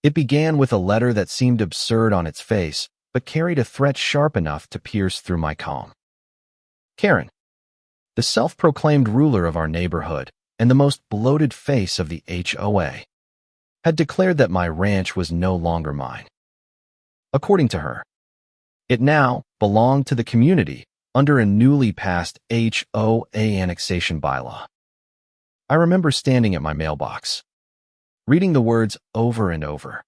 It began with a letter that seemed absurd on its face, but carried a threat sharp enough to pierce through my calm. Karen, the self-proclaimed ruler of our neighborhood and the most bloated face of the HOA, had declared that my ranch was no longer mine. According to her, it now belonged to the community under a newly passed HOA annexation bylaw. I remember standing at my mailbox, reading the words over and over,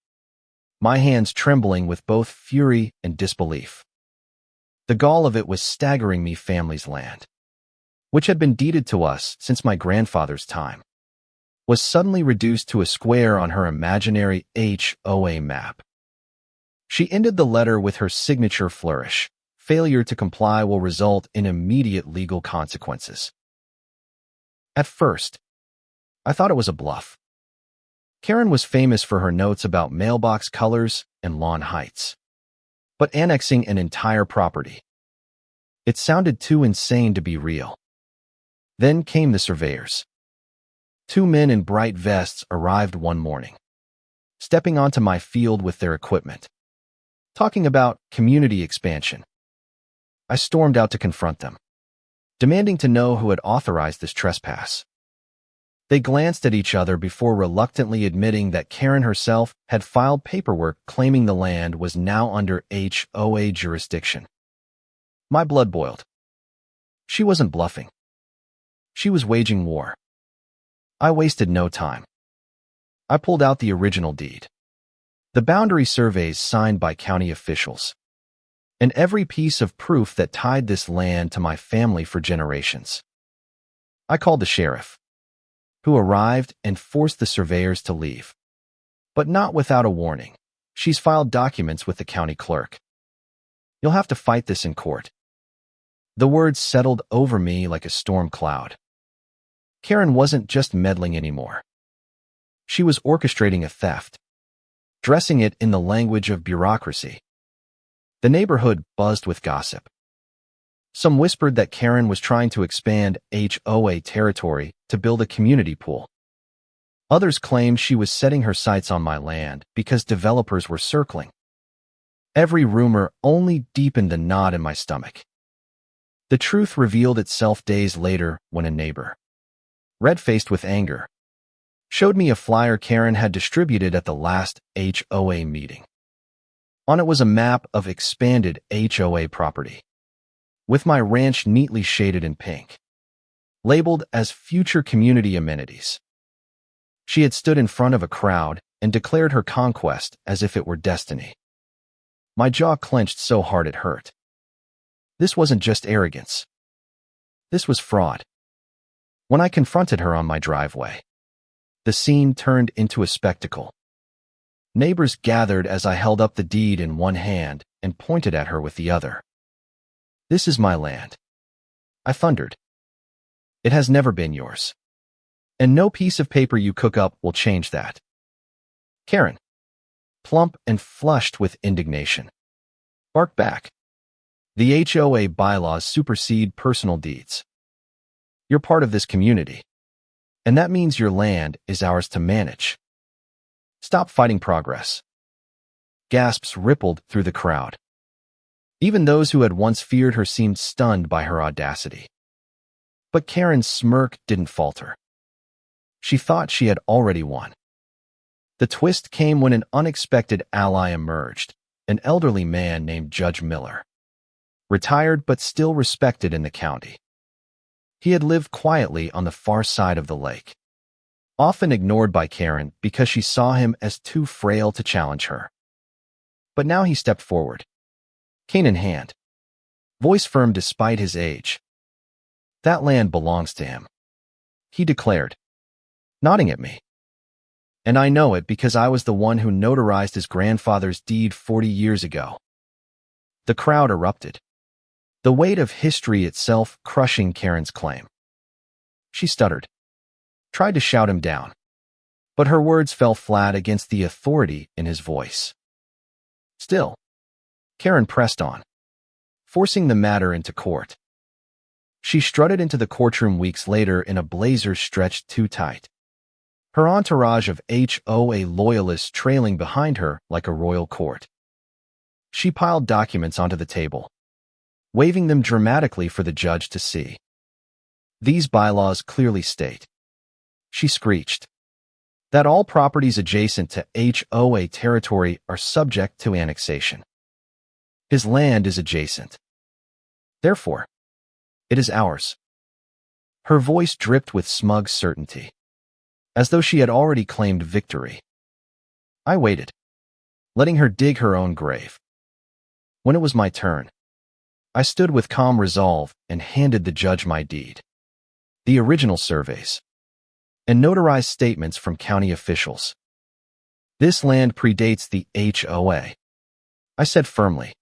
my hands trembling with both fury and disbelief. The gall of it was staggering me. Family's land, which had been deeded to us since my grandfather's time, was suddenly reduced to a square on her imaginary HOA map. She ended the letter with her signature flourish. Failure to comply will result in immediate legal consequences. At first, I thought it was a bluff. Karen was famous for her notes about mailbox colors and lawn heights. But annexing an entire property, it sounded too insane to be real. Then came the surveyors. 2 men in bright vests arrived one morning, stepping onto my field with their equipment, talking about community expansion. I stormed out to confront them, demanding to know who had authorized this trespass. They glanced at each other before reluctantly admitting that Karen herself had filed paperwork claiming the land was now under HOA jurisdiction. My blood boiled. She wasn't bluffing. She was waging war. I wasted no time. I pulled out the original deed, the boundary surveys signed by county officials, and every piece of proof that tied this land to my family for generations. I called the sheriff, who arrived and forced the surveyors to leave. But not without a warning. She's filed documents with the county clerk. You'll have to fight this in court. The words settled over me like a storm cloud. Karen wasn't just meddling anymore. She was orchestrating a theft, dressing it in the language of bureaucracy. The neighborhood buzzed with gossip. Some whispered that Karen was trying to expand HOA territory to build a community pool. Others claimed she was setting her sights on my land because developers were circling. Every rumor only deepened the knot in my stomach. The truth revealed itself days later when a neighbor, red-faced with anger, showed me a flyer Karen had distributed at the last HOA meeting. On it was a map of expanded HOA property, with my ranch neatly shaded in pink, labeled as future community amenities. She had stood in front of a crowd and declared her conquest as if it were destiny. My jaw clenched so hard it hurt. This wasn't just arrogance. This was fraud. When I confronted her on my driveway, the scene turned into a spectacle. Neighbors gathered as I held up the deed in one hand and pointed at her with the other. This is my land, I thundered. It has never been yours. And no piece of paper you cook up will change that. Karen, plump and flushed with indignation, barked back. The HOA bylaws supersede personal deeds. You're part of this community, and that means your land is ours to manage. Stop fighting progress. Gasps rippled through the crowd. Even those who had once feared her seemed stunned by her audacity. But Karen's smirk didn't falter. She thought she had already won. The twist came when an unexpected ally emerged, an elderly man named Judge Miller, retired but still respected in the county. He had lived quietly on the far side of the lake, often ignored by Karen because she saw him as too frail to challenge her. But now he stepped forward, cane in hand, voice firm despite his age. That land belongs to him, he declared, nodding at me. And I know it because I was the one who notarized his grandfather's deed 40 years ago. The crowd erupted, the weight of history itself crushing Karen's claim. She stuttered, tried to shout him down, but her words fell flat against the authority in his voice. Still, Karen pressed on, forcing the matter into court. She strutted into the courtroom weeks later in a blazer stretched too tight, her entourage of HOA loyalists trailing behind her like a royal court. She piled documents onto the table, waving them dramatically for the judge to see. These bylaws clearly state, she screeched, that all properties adjacent to HOA territory are subject to annexation. His land is adjacent. Therefore, it is ours. Her voice dripped with smug certainty, as though she had already claimed victory. I waited, letting her dig her own grave. When it was my turn, I stood with calm resolve and handed the judge my deed, the original surveys, and notarized statements from county officials. This land predates the HOA, I said firmly.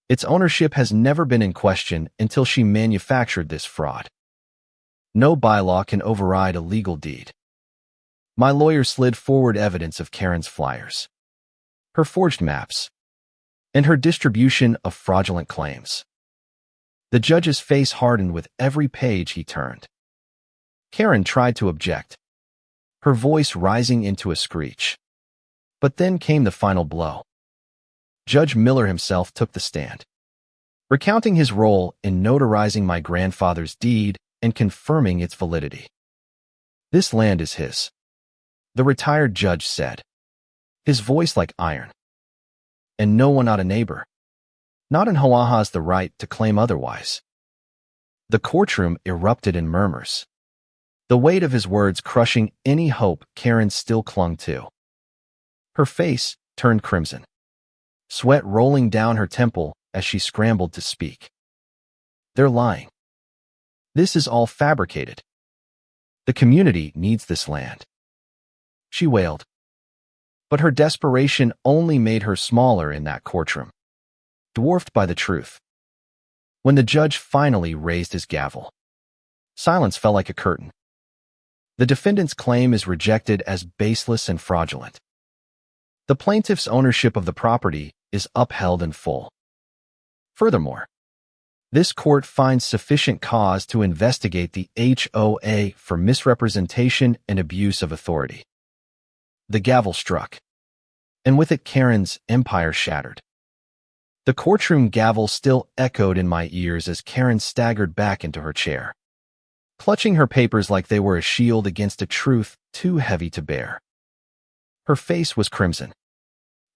Its ownership has never been in question until she manufactured this fraud. No bylaw can override a legal deed. My lawyer slid forward evidence of Karen's flyers, her forged maps, and her distribution of fraudulent claims. The judge's face hardened with every page he turned. Karen tried to object, her voice rising into a screech. But then came the final blow. Judge Miller himself took the stand, recounting his role in notarizing my grandfather's deed and confirming its validity. This land is his, the retired judge said, his voice like iron. And no one, not a neighbor, not in HOA, has the right to claim otherwise. The courtroom erupted in murmurs, the weight of his words crushing any hope Karen still clung to. Her face turned crimson, sweat rolling down her temple as she scrambled to speak. They're lying. This is all fabricated. The community needs this land, she wailed. But her desperation only made her smaller in that courtroom, dwarfed by the truth. When the judge finally raised his gavel, silence fell like a curtain. The defendant's claim is rejected as baseless and fraudulent. The plaintiff's ownership of the property is upheld in full. Furthermore, this court finds sufficient cause to investigate the HOA for misrepresentation and abuse of authority. The gavel struck, and with it Karen's empire shattered. The courtroom gavel still echoed in my ears as Karen staggered back into her chair, clutching her papers like they were a shield against a truth too heavy to bear. Her face was crimson,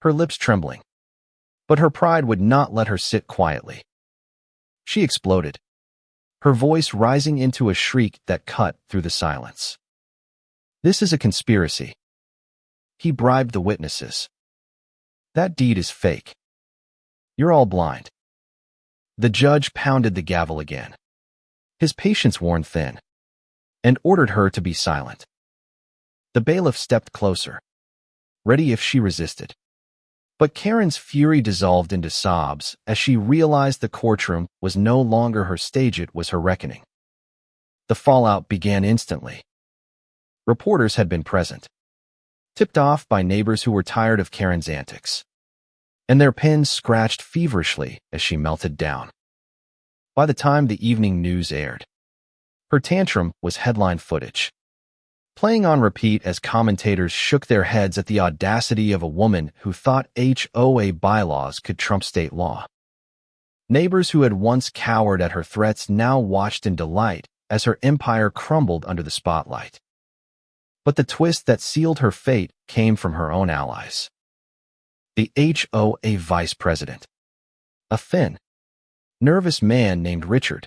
her lips trembling, but her pride would not let her sit quietly. She exploded, her voice rising into a shriek that cut through the silence. This is a conspiracy. He bribed the witnesses. That deed is fake. You're all blind. The judge pounded the gavel again, his patience worn thin, and ordered her to be silent. The bailiff stepped closer, ready if she resisted. But Karen's fury dissolved into sobs as she realized the courtroom was no longer her stage, it was her reckoning. The fallout began instantly. Reporters had been present, tipped off by neighbors who were tired of Karen's antics, and their pens scratched feverishly as she melted down. By the time the evening news aired, her tantrum was headline footage, playing on repeat as commentators shook their heads at the audacity of a woman who thought HOA bylaws could trump state law. Neighbors who had once cowered at her threats now watched in delight as her empire crumbled under the spotlight. But the twist that sealed her fate came from her own allies. The HOA vice president, a thin, nervous man named Richard,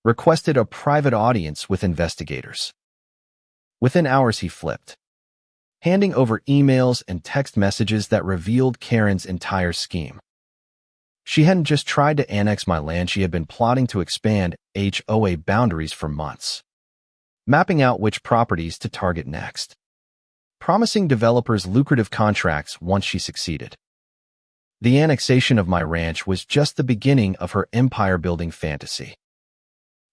requested a private audience with investigators. Within hours he flipped, handing over emails and text messages that revealed Karen's entire scheme. She hadn't just tried to annex my land, she had been plotting to expand HOA boundaries for months, mapping out which properties to target next, promising developers lucrative contracts once she succeeded. The annexation of my ranch was just the beginning of her empire-building fantasy.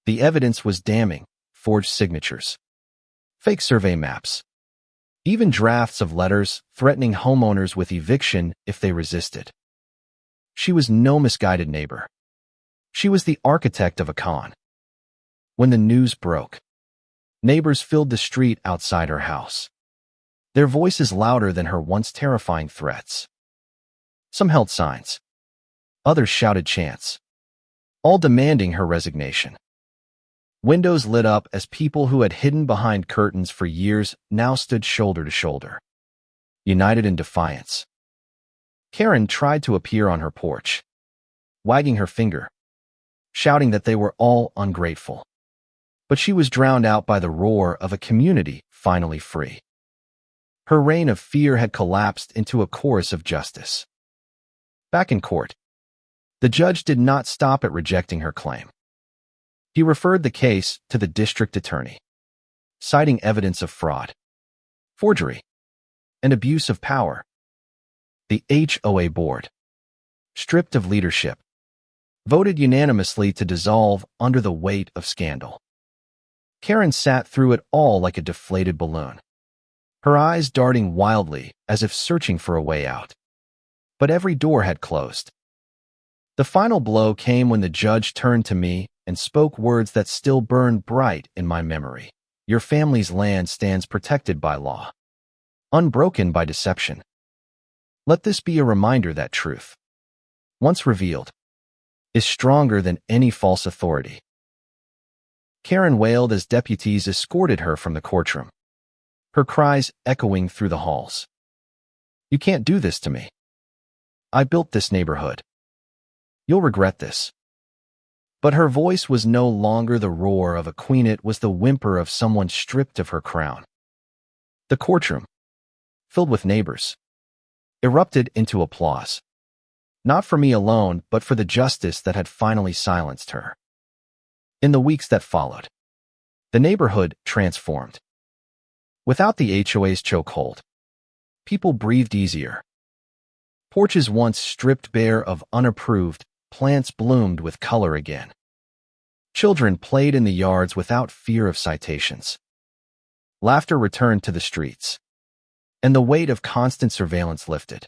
The evidence was damning: forged signatures, fake survey maps, even drafts of letters threatening homeowners with eviction if they resisted. She was no misguided neighbor. She was the architect of a con. When the news broke, Neighbors filled the street outside her house, their voices louder than her once terrifying threats. Some held signs. Others shouted chants, all demanding her resignation. Windows lit up as people who had hidden behind curtains for years now stood shoulder to shoulder, united in defiance. Karen tried to appear on her porch, wagging her finger, shouting that they were all ungrateful. But she was drowned out by the roar of a community finally free. Her reign of fear had collapsed into a chorus of justice. Back in court, the judge did not stop at rejecting her claim. He referred the case to the district attorney, citing evidence of fraud, forgery, and abuse of power. The HOA board, stripped of leadership, voted unanimously to dissolve under the weight of scandal. Karen sat through it all like a deflated balloon, her eyes darting wildly as if searching for a way out. But every door had closed. The final blow came when the judge turned to me and spoke words that still burn bright in my memory. Your family's land stands protected by law, unbroken by deception. Let this be a reminder that truth, once revealed, is stronger than any false authority. Karen wailed as deputies escorted her from the courtroom, her cries echoing through the halls. You can't do this to me. I built this neighborhood. You'll regret this. But her voice was no longer the roar of a queen, it was the whimper of someone stripped of her crown. The courtroom, filled with neighbors, erupted into applause. Not for me alone, but for the justice that had finally silenced her. In the weeks that followed, the neighborhood transformed. Without the HOA's chokehold, people breathed easier. Porches once stripped bare of unapproved plants bloomed with color again. Children played in the yards without fear of citations. Laughter returned to the streets, and the weight of constant surveillance lifted.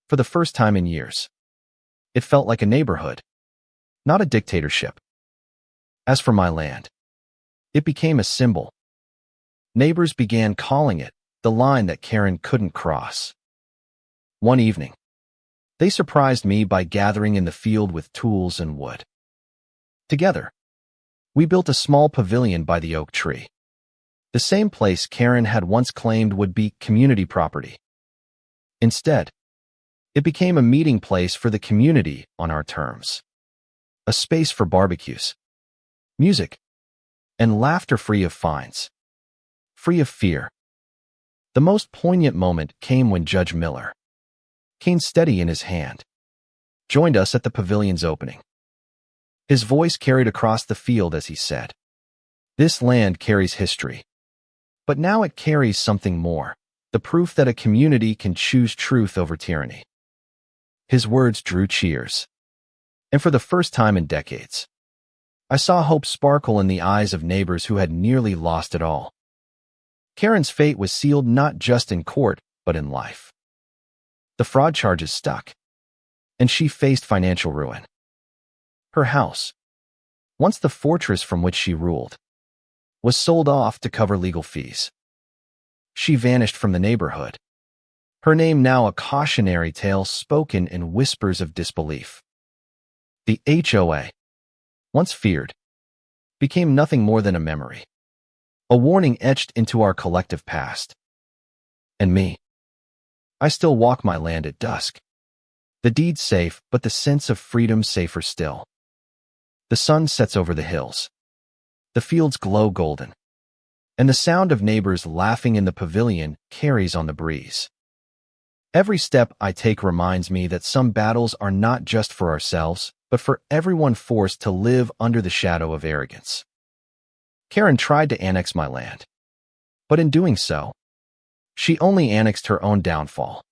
For the first time in years, it felt like a neighborhood, not a dictatorship. As for my land, it became a symbol. Neighbors began calling it the line that Karen couldn't cross. One evening, they surprised me by gathering in the field with tools and wood. Together, we built a small pavilion by the oak tree, the same place Karen had once claimed would be community property. Instead, it became a meeting place for the community on our terms, a space for barbecues, music, and laughter free of fines, free of fear. The most poignant moment came when Judge Miller, cane steady in his hand, joined us at the pavilion's opening. His voice carried across the field as he said, "This land carries history, but now it carries something more, the proof that a community can choose truth over tyranny." His words drew cheers, and for the first time in decades, I saw hope sparkle in the eyes of neighbors who had nearly lost it all. Karen's fate was sealed not just in court, but in life. The fraud charges stuck, and she faced financial ruin. Her house, once the fortress from which she ruled, was sold off to cover legal fees. She vanished from the neighborhood, her name now a cautionary tale spoken in whispers of disbelief. The HOA, once feared, became nothing more than a memory, a warning etched into our collective past. And me, I still walk my land at dusk. The deed safe, but the sense of freedom safer still. The sun sets over the hills. The fields glow golden, and the sound of neighbors laughing in the pavilion carries on the breeze. Every step I take reminds me that some battles are not just for ourselves, but for everyone forced to live under the shadow of arrogance. Karen tried to annex my land, but in doing so, she only annexed her own downfall.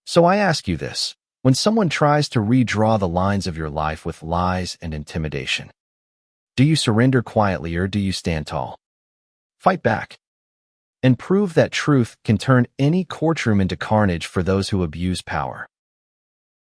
So I ask you this, when someone tries to redraw the lines of your life with lies and intimidation, do you surrender quietly or do you stand tall? Fight back, and prove that truth can turn any courtroom into carnage for those who abuse power.